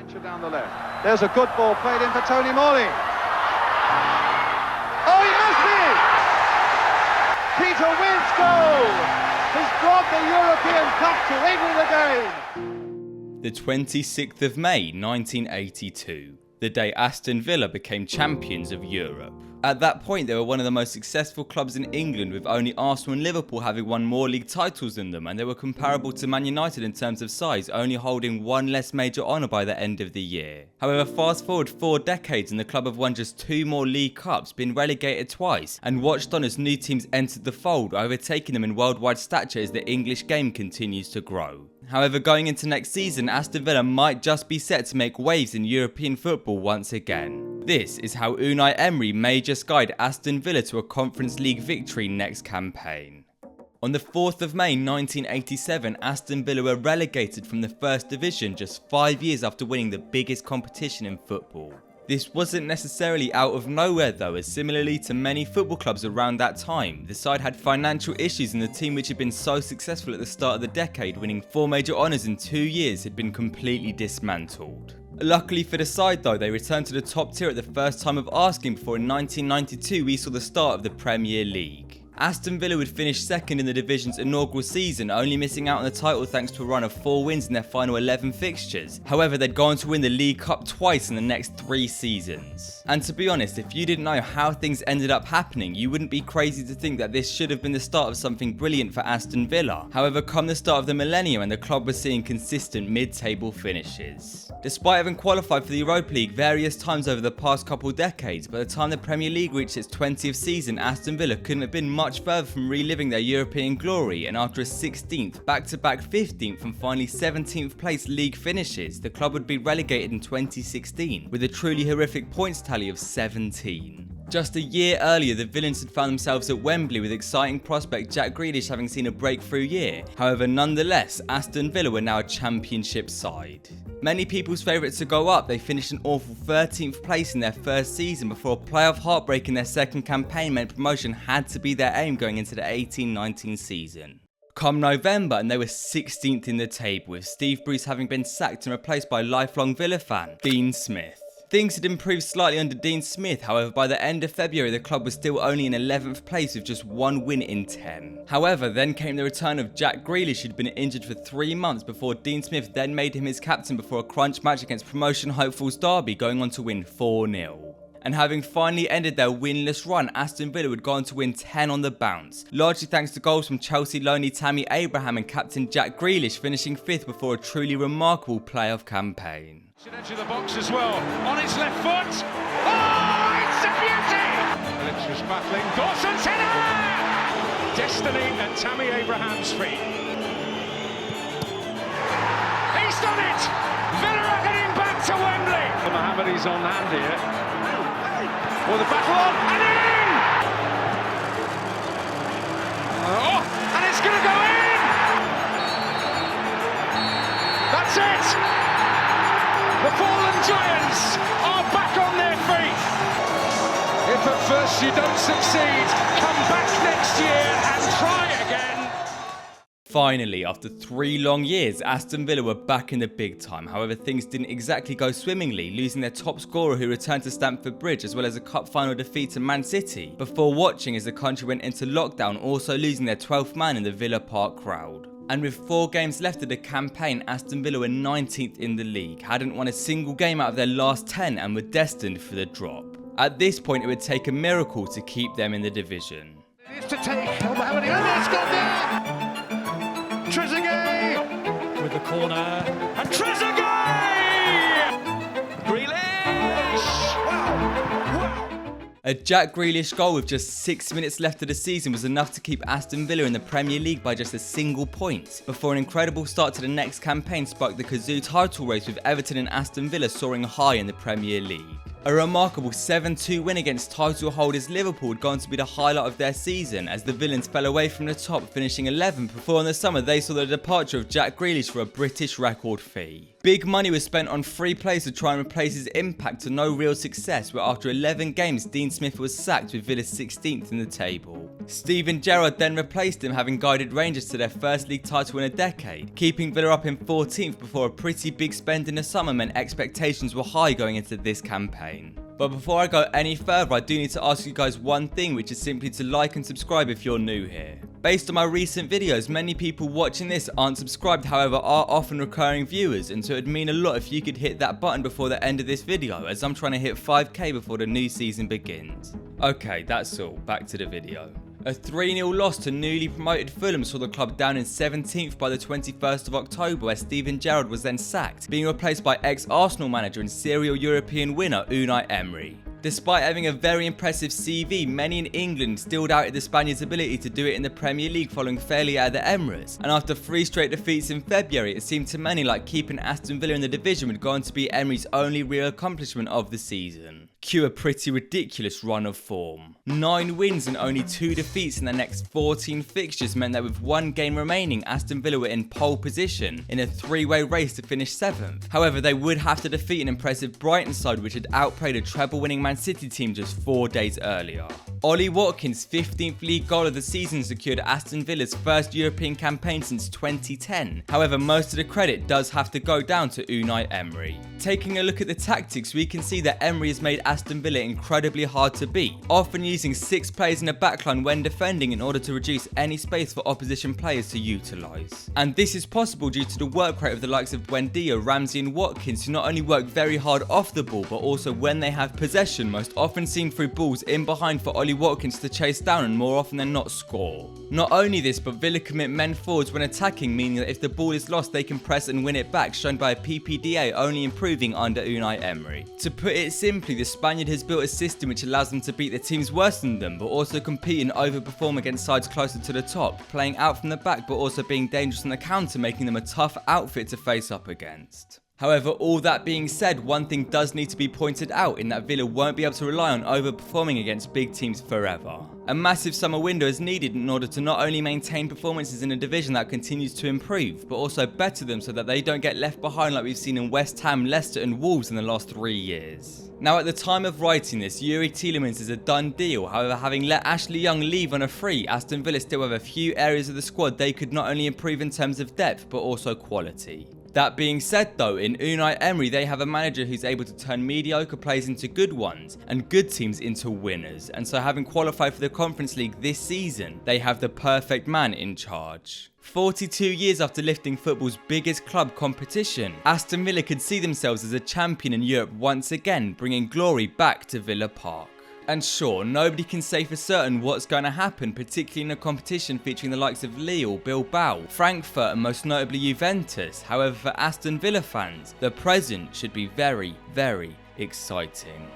Down the left. There's a good ball played in for Tony Morley. Oh, he missed it! Peter Wynne's goal has brought the European Cup to England again. The 26th of May 1982, the day Aston Villa became champions of Europe. At that point, they were one of the most successful clubs in England, with only Arsenal and Liverpool having won more league titles than them, and they were comparable to Man United in terms of size, only holding one less major honour by the end of the year. However, fast forward 4 decades and the club have won just 2 more league cups, been relegated twice, and watched on as new teams entered the fold, overtaking them in worldwide stature as the English game continues to grow. However, going into next season, Aston Villa might just be set to make waves in European football once again. This is how Unai Emery may just guide Aston Villa to a Conference League victory next campaign. On the 4th of May 1987, Aston Villa were relegated from the First Division just 5 years after winning the biggest competition in football. This wasn't necessarily out of nowhere though, as similarly to many football clubs around that time, the side had financial issues and the team, which had been so successful at the start of the decade, winning 4 major honours in 2 years, had been completely dismantled. Luckily for the side though, they returned to the top tier at the first time of asking, before in 1992 we saw the start of the Premier League. Aston Villa would finish second in the division's inaugural season, only missing out on the title thanks to a run of 4 wins in their final 11 fixtures. However, they'd gone on to win the League Cup twice in the next 3 seasons. And to be honest, if you didn't know how things ended up happening, you wouldn't be crazy to think that this should have been the start of something brilliant for Aston Villa. However, come the start of the millennium and the club was seeing consistent mid-table finishes. Despite having qualified for the Europa League various times over the past couple decades, by the time the Premier League reached its 20th season, Aston Villa couldn't have been much further from reliving their European glory, and after a 16th, back-to-back 15th and finally 17th place league finishes, the club would be relegated in 2016 with a truly horrific points tally of 17. Just a year earlier, the Villains had found themselves at Wembley with exciting prospect Jack Grealish having seen a breakthrough year. However, nonetheless, Aston Villa were now a championship side. Many people's favourites to go up, they finished an awful 13th place in their first season before a playoff heartbreak in their second campaign meant promotion had to be their aim going into the 18-19 season. Come November and they were 16th in the table, with Steve Bruce having been sacked and replaced by lifelong Villa fan Dean Smith. Things had improved slightly under Dean Smith, however by the end of February the club was still only in 11th place with just 1 win in 10. However, then came the return of Jack Grealish, who'd been injured for 3 months before Dean Smith then made him his captain before a crunch match against promotion hopefuls Derby, going on to win 4-0. And having finally ended their winless run, Aston Villa would go on to win 10 on the bounce, largely thanks to goals from Chelsea loanee Tammy Abraham and captain Jack Grealish, finishing 5th before a truly remarkable playoff campaign. Should enter the box as well, on his left foot. Oh, it's a beauty! Phillips was battling, Dawson's header! Destiny at Tammy Abraham's feet. He's done it! Villa are heading back to Wembley! Mohammedi's on hand here. Oh, the battle on, and in! Oh, and it's going to go in! That's it! The fallen giants are back on their feet. If at first you don't succeed, come back next year and try again. Finally, after 3 long years, Aston Villa were back in the big time. However, things didn't exactly go swimmingly, losing their top scorer who returned to Stamford Bridge, as well as a cup final defeat to Man City, before watching as the country went into lockdown, also losing their 12th man in the Villa Park crowd. And with 4 games left of the campaign, Aston Villa were 19th in the league, hadn't won a single game out of their last 10 and were destined for the drop. At this point, it would take a miracle to keep them in the division. It is to take Mohammedi, and it's gone there! Trezeguet with the corner, and Trezeguet! Grealish! Wow! A Jack Grealish goal with just 6 minutes left of the season was enough to keep Aston Villa in the Premier League by just a single point, before an incredible start to the next campaign sparked the Kazoo title race, with Everton and Aston Villa soaring high in the Premier League. A remarkable 7-2 win against title holders Liverpool had gone to be the highlight of their season, as the Villains fell away from the top, finishing 11th before in the summer they saw the departure of Jack Grealish for a British record fee. Big money was spent on free players to try and replace his impact to no real success, where after 11 games Dean Smith was sacked with Villa 16th in the table. Steven Gerrard then replaced him, having guided Rangers to their first league title in a decade, keeping Villa up in 14th before a pretty big spend in the summer meant expectations were high going into this campaign. But before I go any further, I do need to ask you guys one thing, which is simply to like and subscribe if you're new here. Based on my recent videos, many people watching this aren't subscribed, however are often recurring viewers, and so it'd mean a lot if you could hit that button before the end of this video, as I'm trying to hit 5k before the new season begins. Okay, that's all, back to the video. A 3-0 loss to newly promoted Fulham saw the club down in 17th by the 21st of October, where Steven Gerrard was then sacked, being replaced by ex-Arsenal manager and serial European winner Unai Emery. Despite having a very impressive CV, many in England still doubted the Spaniard's ability to do it in the Premier League following failure at the Emirates, and after 3 straight defeats in February, it seemed to many like keeping Aston Villa in the division would go on to be Emery's only real accomplishment of the season. Cue a pretty ridiculous run of form. 9 wins and only 2 defeats in the next 14 fixtures meant that with 1 game remaining, Aston Villa were in pole position in a 3-way race to finish 7th. However, they would have to defeat an impressive Brighton side which had outplayed a treble-winning Man City team just 4 days earlier. Ollie Watkins' 15th league goal of the season secured Aston Villa's first European campaign since 2010. However, most of the credit does have to go down to Unai Emery. Taking a look at the tactics, we can see that Emery has made Aston Villa incredibly hard to beat, often using 6 players in the backline when defending in order to reduce any space for opposition players to utilise. And this is possible due to the work rate of the likes of Buendia, Ramsey and Watkins, who not only work very hard off the ball but also when they have possession, most often seen through balls in behind for Ollie Watkins to chase down and more often than not score. Not only this, but Villa commit men forwards when attacking, meaning that if the ball is lost they can press and win it back, shown by a PPDA only improving under Unai Emery. To put it simply, the Spaniard has built a system which allows them to beat the teams worse than them, but also compete and overperform against sides closer to the top, playing out from the back but also being dangerous on the counter, making them a tough outfit to face up against. However, all that being said, one thing does need to be pointed out, in that Villa won't be able to rely on overperforming against big teams forever. A massive summer window is needed in order to not only maintain performances in a division that continues to improve, but also better them so that they don't get left behind like we've seen in West Ham, Leicester and Wolves in the last 3 years. Now, at the time of writing this, Yuri Tielemans is a done deal. However, having let Ashley Young leave on a free, Aston Villa still have a few areas of the squad they could not only improve in terms of depth, but also quality. That being said though, in Unai Emery they have a manager who's able to turn mediocre players into good ones and good teams into winners, and so having qualified for the Conference League this season, they have the perfect man in charge. 42 years after lifting football's biggest club competition, Aston Villa could see themselves as a champion in Europe once again, bringing glory back to Villa Park. And sure, nobody can say for certain what's going to happen, particularly in a competition featuring the likes of Lille, Bilbao, Frankfurt and most notably Juventus. However, for Aston Villa fans, the present should be very, very exciting.